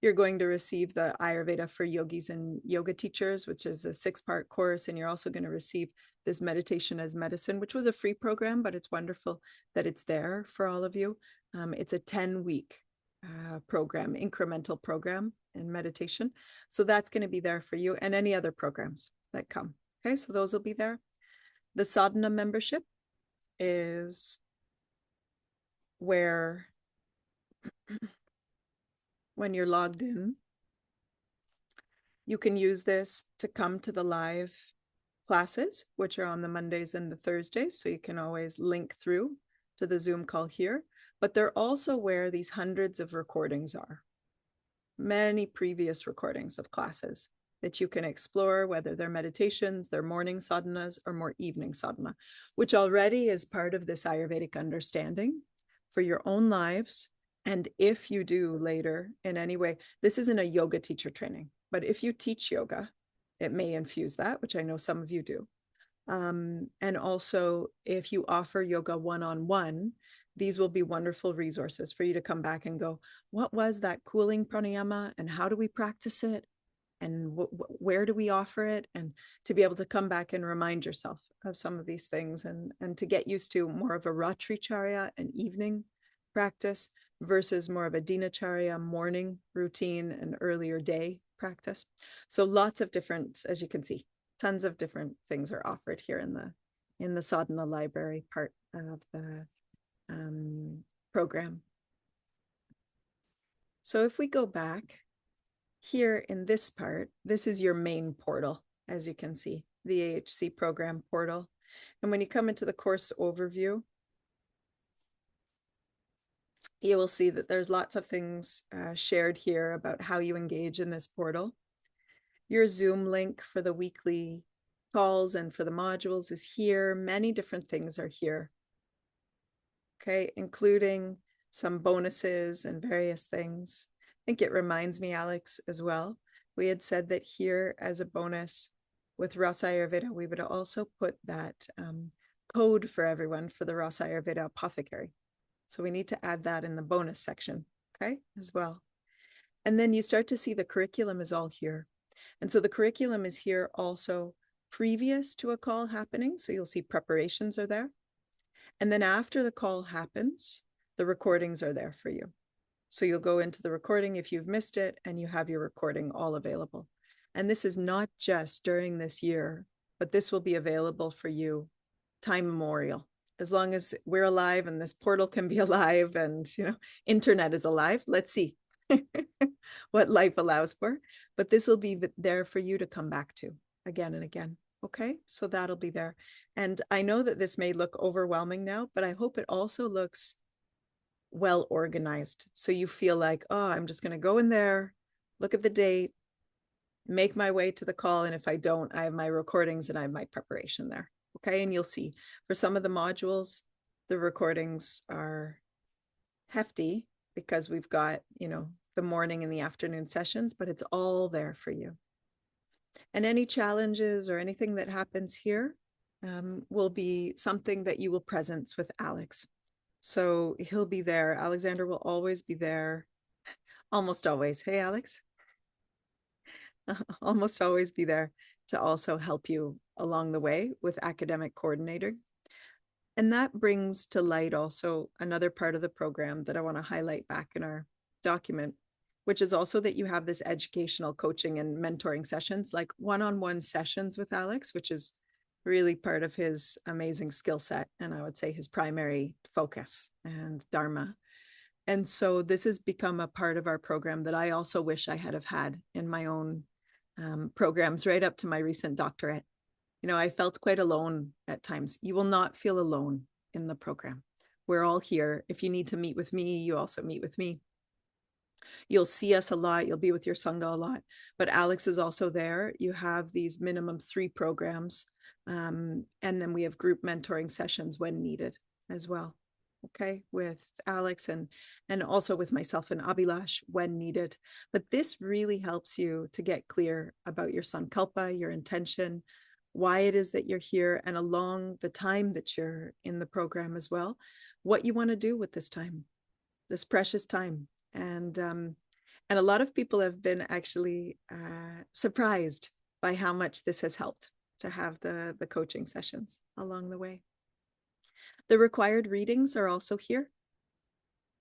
you're going to receive the Ayurveda for yogis and yoga teachers, which is a 6-part course. And you're also going to receive this meditation as medicine, which was a free program, but it's wonderful that it's there for all of you. It's a 10-week program, incremental program in meditation. So that's going to be there for you and any other programs that come. Okay, so those will be there. The sadhana membership is where when you're logged in, you can use this to come to the live classes, which are on the Mondays and the Thursdays. So you can always link through to the Zoom call here, but they're also where these hundreds of recordings are. Many previous recordings of classes that you can explore, whether they're meditations, they're morning sadhanas, or more evening sadhana, which already is part of this Ayurvedic understanding for your own lives. And if you do later in any way, this isn't a yoga teacher training, but if you teach yoga, it may infuse that, which I know some of you do. And also, if you offer yoga one-on-one, these will be wonderful resources for you to come back and go, what was that cooling pranayama and how do we practice it? And where do we offer it? And to be able to come back and remind yourself of some of these things and to get used to more of a Ratri Charya, an evening practice, versus more of a Dinacharya, morning routine and earlier day practice. So lots of different, as you can see, tons of different things are offered here in the sadhana library part of the program. So if we go back here in this part, this is your main portal, as you can see, the AHC program portal. And when you come into the course overview, you will see that there's lots of things shared here about how you engage in this portal. Your Zoom link for the weekly calls and for the modules is here. Many different things are here. Okay, including some bonuses and various things. think it reminds me, Alex, as well. We had said that here as a bonus with RASA Ayurveda, we would also put that code for everyone for the RASA Ayurveda apothecary. So we need to add that in the bonus section, okay, as well. And then you start to see the curriculum is all here. And so the curriculum is here also previous to a call happening. So you'll see preparations are there. And then after the call happens, the recordings are there for you. So you'll go into the recording if you've missed it, and you have your recording all available. And this is not just during this year, but this will be available for you time immemorial. As long as we're alive and this portal can be alive and, you know, internet is alive, let's see what life allows for. But this will be there for you to come back to again and again. Okay, so that'll be there. And I know that this may look overwhelming now, but I hope it also looks well organized. So you feel like, oh, I'm just going to go in there, look at the date, make my way to the call. And if I don't, I have my recordings and I have my preparation there. Okay. And you'll see for some of the modules, the recordings are hefty because we've got, you know, the morning and the afternoon sessions, but it's all there for you. And any challenges or anything that happens here will be something that you will presence with Alex. So he'll be there. Alexander will always be there. Almost always. Hey, Alex. Almost always be there to also help you along the way with academic coordinator. And that brings to light also another part of the program that I want to highlight back in our document, which is also that you have this educational coaching and mentoring sessions, like one-on-one sessions with Alex, which is really part of his amazing skill set. And I would say his primary focus and dharma. And so this has become a part of our program that I also wish I had had in my own programs right up to my recent doctorate. You know, I felt quite alone at times. You will not feel alone in the program. We're all here. If you need to meet with me, you also meet with me. You'll see us a lot. You'll be with your Sangha a lot. But Alex is also there. You have these minimum 3 programs. And then we have group mentoring sessions when needed as well. Okay, with Alex and also with myself and Abhilash when needed. But this really helps you to get clear about your sankalpa, your intention, why it is that you're here, and along the time that you're in the program as well, what you want to do with this time, this precious time. And a lot of people have been actually surprised by how much this has helped to have the coaching sessions along the way. The required readings are also here.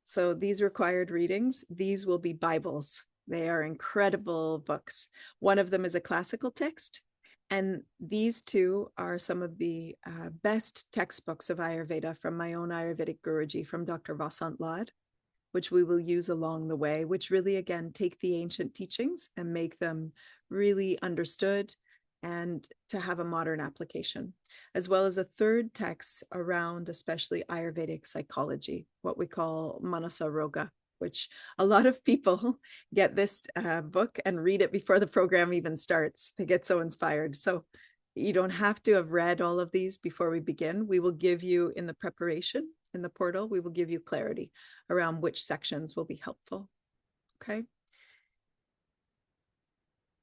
So these required readings, these will be Bibles. They are incredible books. One of them is a classical text. And these two are some of the best textbooks of Ayurveda from my own Ayurvedic Guruji, from Dr. Vasant Lad, which we will use along the way, which really, again, take the ancient teachings and make them really understood and to have a modern application, as well as a third text around especially Ayurvedic psychology, what we call Manasa Roga, which a lot of people get this book and read it before the program even starts. They get so inspired. So you don't have to have read all of these before we begin. We will give you in the preparation, in the portal, we will give you clarity around which sections will be helpful. Okay.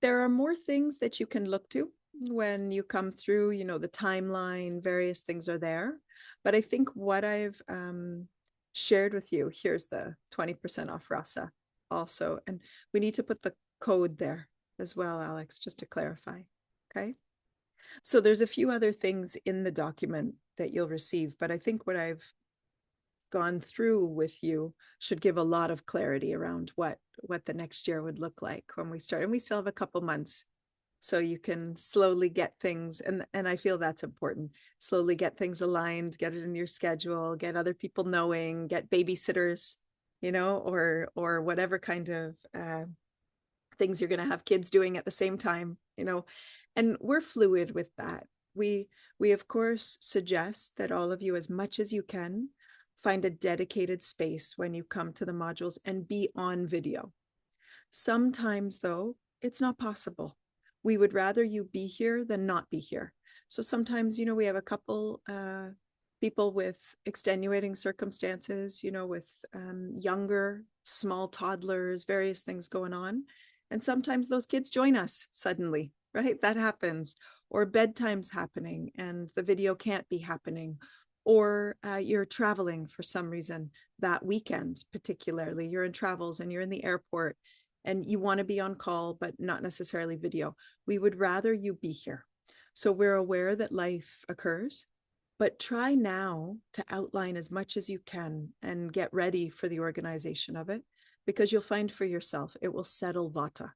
There are more things that you can look to when you come through, you know, the timeline, various things are there. But I think what I've shared with you, here's the 20% off RASA also. And we need to put the code there as well, Alex, just to clarify. Okay. So there's a few other things in the document that you'll receive, but I think what I've gone through with you should give a lot of clarity around what the next year would look like when we start. And we still have a couple months, so you can slowly get things, and I feel that's important, slowly get things aligned, get it in your schedule, get other people knowing, get babysitters, you know, or whatever kind of things you're going to have kids doing at the same time, you know. And we're fluid with that. We of course suggest that all of you, as much as you can, find a dedicated space when you come to the modules and be on video. Sometimes, though, it's not possible. We would rather you be here than not be here. So sometimes, you know, we have a couple people with extenuating circumstances, with younger, small toddlers, various things going on. And sometimes those kids join us suddenly, right? That happens. Or bedtime's happening and the video can't be happening. Or you're traveling for some reason that weekend, particularly. You're in travels and you're in the airport and you want to be on call, but not necessarily video. We would rather you be here. So we're aware that life occurs, but try now to outline as much as you can and get ready for the organization of it, because you'll find for yourself, it will settle vata.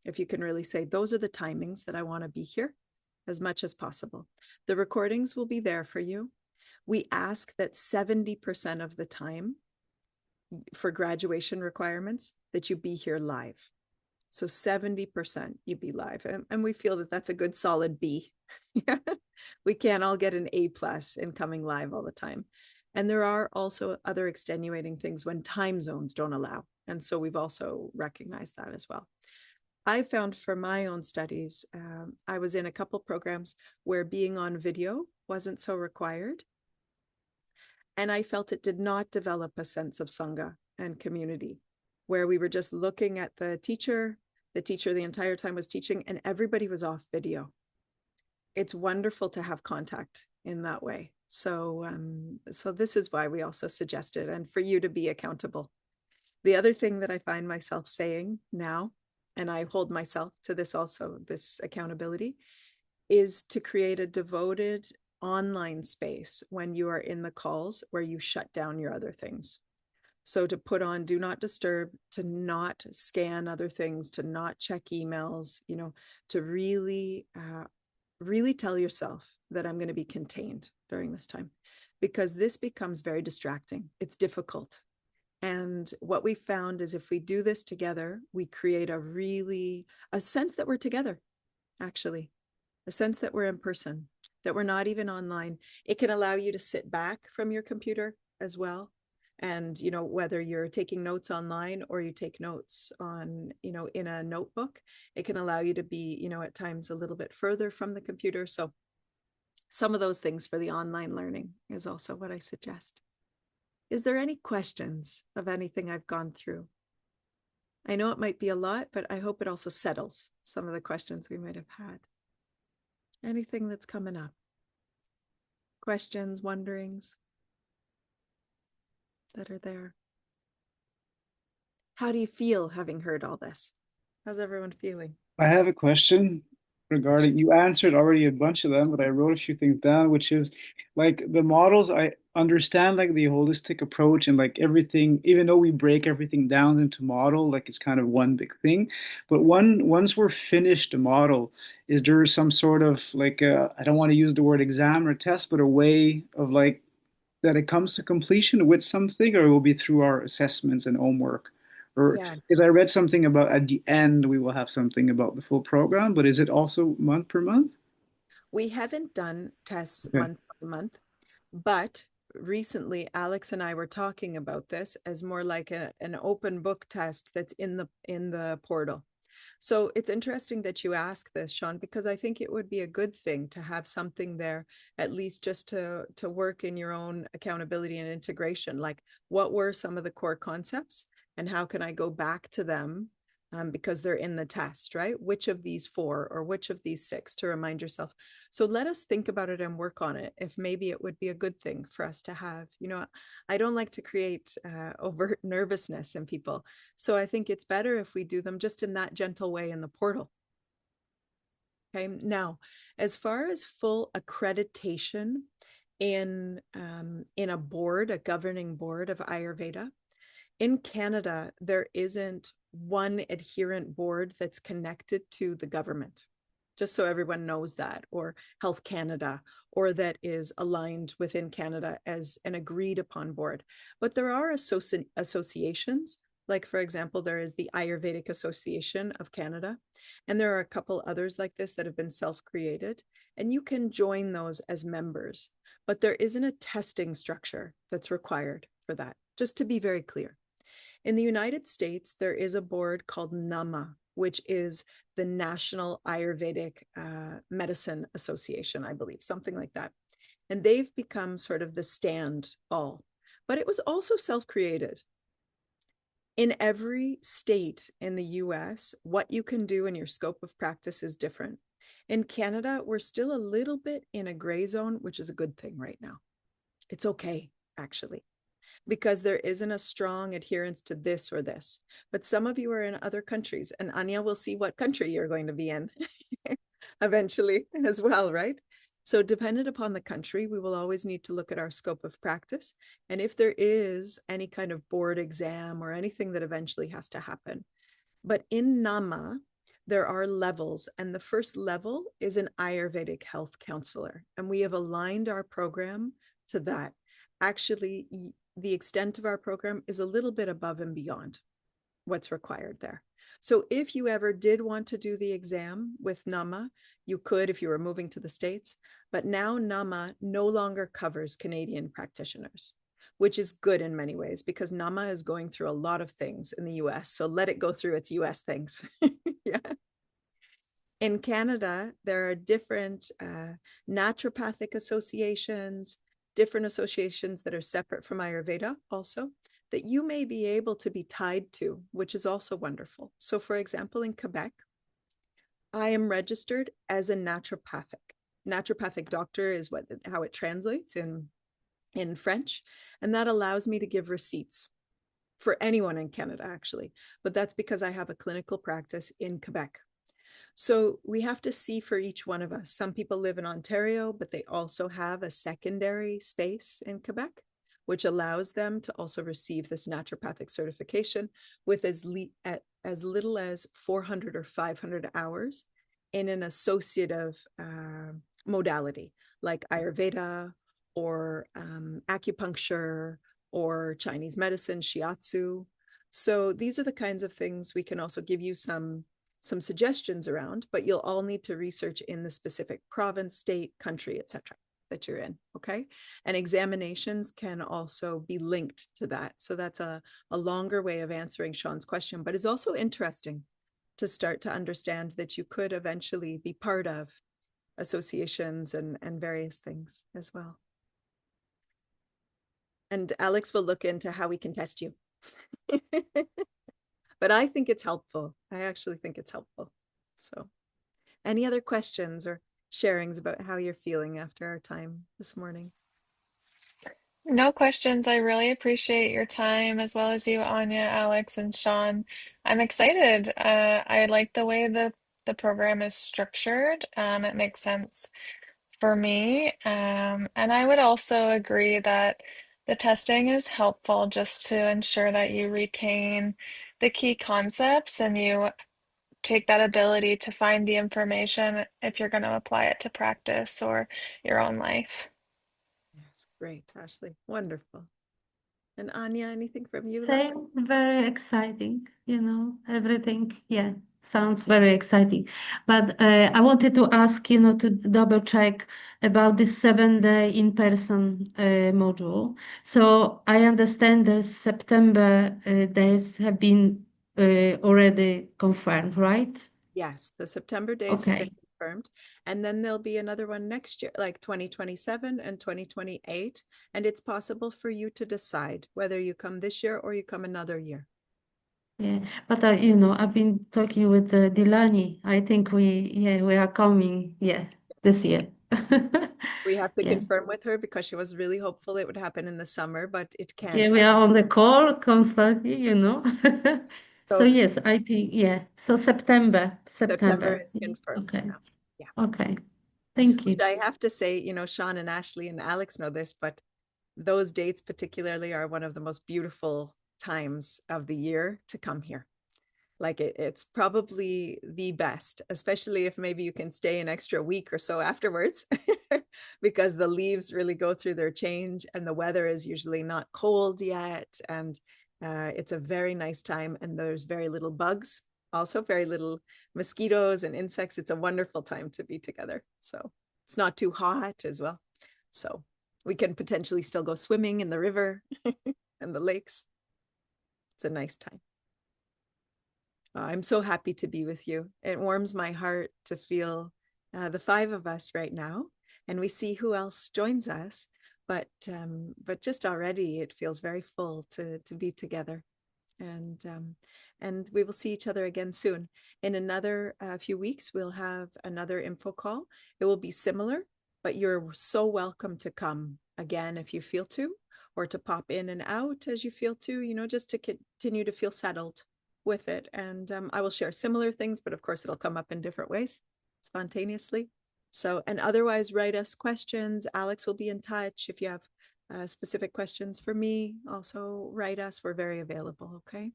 If you can really say, those are the timings that I want to be here as much as possible. The recordings will be there for you. We ask that 70% of the time for graduation requirements that you be here live. So 70% you be live. And we feel that that's a good solid B. We can't all get an A+ in coming live all the time. And there are also other extenuating things when time zones don't allow. And so we've also recognized that as well. I found for my own studies, I was in a couple programs where being on video wasn't so required. And I felt it did not develop a sense of Sangha and community, where we were just looking at the teacher the entire time was teaching, and everybody was off video. It's wonderful to have contact in that way. So this is why we also suggested, and for you to be accountable. The other thing that I find myself saying now, and I hold myself to this also, this accountability, is to create a devoted online space when you are in the calls where you shut down your other things. So to put on do not disturb, to not scan other things, to not check emails, to really tell yourself that I'm going to be contained during this time, because this becomes very distracting. It's difficult. And what we found is if we do this together, we create a sense that we're together, actually, a sense that we're in person, that we're not even online. It can allow you to sit back from your computer as well. And, whether you're taking notes online or you take notes on, in a notebook, it can allow you to be, at times a little bit further from the computer. So some of those things for the online learning is also what I suggest. Is there any questions of anything I've gone through? I know it might be a lot, but I hope it also settles some of the questions we might have had. Anything that's coming up? Questions, wonderings that are there? How do you feel having heard all this? How's everyone feeling? I have a question regarding, you answered already a bunch of them, but I wrote a few things down, which is like the models. I understand like the holistic approach and like everything, even though we break everything down into model, like it's kind of one big thing. But once we're finished the model, is there some sort of like I don't want to use the word exam or test, but a way of like that it comes to completion with something, or it will be through our assessments and homework? Or Yeah, because I read something about at the end we will have something about the full program, but is it also month per month? we haven't done tests Okay. month by month, but recently Alex and I were talking about this as more like an open book test that's in the portal. So it's interesting that you ask this, Sean, because I think it would be a good thing to have something there, at least just to work in your own accountability and integration. Like, what were some of the core concepts and how can I go back to them? Because they're in the test, right? Which of these 4 or which of these 6 to remind yourself. So let us think about it and work on it. If maybe it would be a good thing for us to have, I don't like to create overt nervousness in people. So I think it's better if we do them just in that gentle way in the portal. Okay. Now, as far as full accreditation in a board, a governing board of Ayurveda, in Canada, there isn't one adherent board that's connected to the government, just so everyone knows that, or Health Canada, or that is aligned within Canada as an agreed upon board. But there are associations, like for example, there is the Ayurvedic Association of Canada, and there are a couple others like this that have been self-created, and you can join those as members, but there isn't a testing structure that's required for that, just to be very clear. In the United States, there is a board called NAMA, which is the National Ayurvedic Medicine Association, I believe, something like that. And they've become sort of the stand all. But it was also self-created. In every state in the US, what you can do in your scope of practice is different. In Canada, we're still a little bit in a gray zone, which is a good thing right now. It's okay, actually, because there isn't a strong adherence to this or this. But some of you are in other countries, and Anya will see what country you're going to be in eventually as well, right? So dependent upon the country, we will always need to look at our scope of practice. And if there is any kind of board exam or anything that eventually has to happen. But in Nama, there are levels, and the first level is an Ayurvedic Health Counselor. And we have aligned our program to that. Actually, the extent of our program is a little bit above and beyond what's required there. So if you ever did want to do the exam with Nama, you could if you were moving to the States. But now Nama no longer covers Canadian practitioners, which is good in many ways because Nama is going through a lot of things in the US. So let it go through its US things. Yeah. In Canada, there are different naturopathic associations, different associations that are separate from Ayurveda also, that you may be able to be tied to, which is also wonderful. So for example, in Quebec, I am registered as a naturopathic. Naturopathic doctor is how it translates in French. And that allows me to give receipts for anyone in Canada, actually. But that's because I have a clinical practice in Quebec. So we have to see for each one of us. Some people live in Ontario, but they also have a secondary space in Quebec, which allows them to also receive this naturopathic certification with as little as 400 or 500 hours in an associative modality like Ayurveda or acupuncture or Chinese medicine, shiatsu. So these are the kinds of things we can also give you some suggestions around, but you'll all need to research in the specific province, state, country, etc. that you're in, okay? And examinations can also be linked to that. So that's a longer way of answering Sean's question, but it's also interesting to start to understand that you could eventually be part of associations and various things as well. And Alex will look into how we can test you. But I think it's helpful. I actually think it's helpful. So any other questions or sharings about how you're feeling after our time this morning? No questions. I really appreciate your time as well as you, Anya, Alex, and Sean. I'm excited. I like the way the program is structured. It makes sense for me. And I would also agree that the testing is helpful just to ensure that you retain the key concepts and you take that ability to find the information if you're going to apply it to practice or your own life. Yes, great, Ashley. Wonderful. And Anya, anything from you, love? Same, very exciting, everything, yeah, sounds very exciting. But I wanted to ask, to double check about this 7-day in-person module. So I understand the September days have been already confirmed, right? Yes, the September days have been Okay. confirmed. And then there'll be another one next year, like 2027 and 2028. And it's possible for you to decide whether you come this year or you come another year. Yeah, but I've been talking with Dilani. I think we are coming, this year. We have to Yeah. confirm with her because she was really hopeful it would happen in the summer, but it can't Yeah, we are happen. on the call constantly. So So yes, I think, yeah. So September, September September. is Yeah. confirmed Okay. now. Yeah. Okay. Thank Which you. I have to say, Sean and Ashley and Alex know this, but those dates particularly are one of the most beautiful times of the year to come here. Like it's probably the best, especially if maybe you can stay an extra week or so afterwards, because the leaves really go through their change and the weather is usually not cold yet. And it's a very nice time. And there's very little bugs, also very little mosquitoes and insects. It's a wonderful time to be together. So it's not too hot as well. So we can potentially still go swimming in the river and the lakes. It's a nice time. I'm so happy to be with you. It warms my heart to feel the 5 of us right now. and we see who else joins us. But just already it feels very full to be together. And we will see each other again soon. In another few weeks, we'll have another info call. It will be similar, but you're so welcome to come again if you feel to, or to pop in and out as you feel to, just to continue to feel settled with it. And I will share similar things, but of course it'll come up in different ways spontaneously. So, and otherwise, write us questions. Alex will be in touch. If you have specific questions for me, also write us. We're very available. Okay.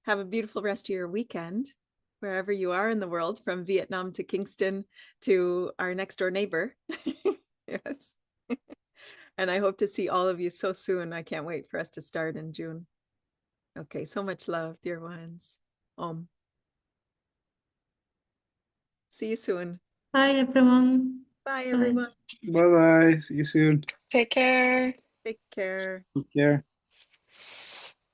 Have a beautiful rest of your weekend, wherever you are in the world, from Vietnam to Kingston to our next door neighbor. Yes. And I hope to see all of you so soon. I can't wait for us to start in June. Okay. So much love, dear ones. Om. See you soon. Bye, everyone. Bye, Bye. everyone. Bye bye. See you soon. Take care. Take care. Take care.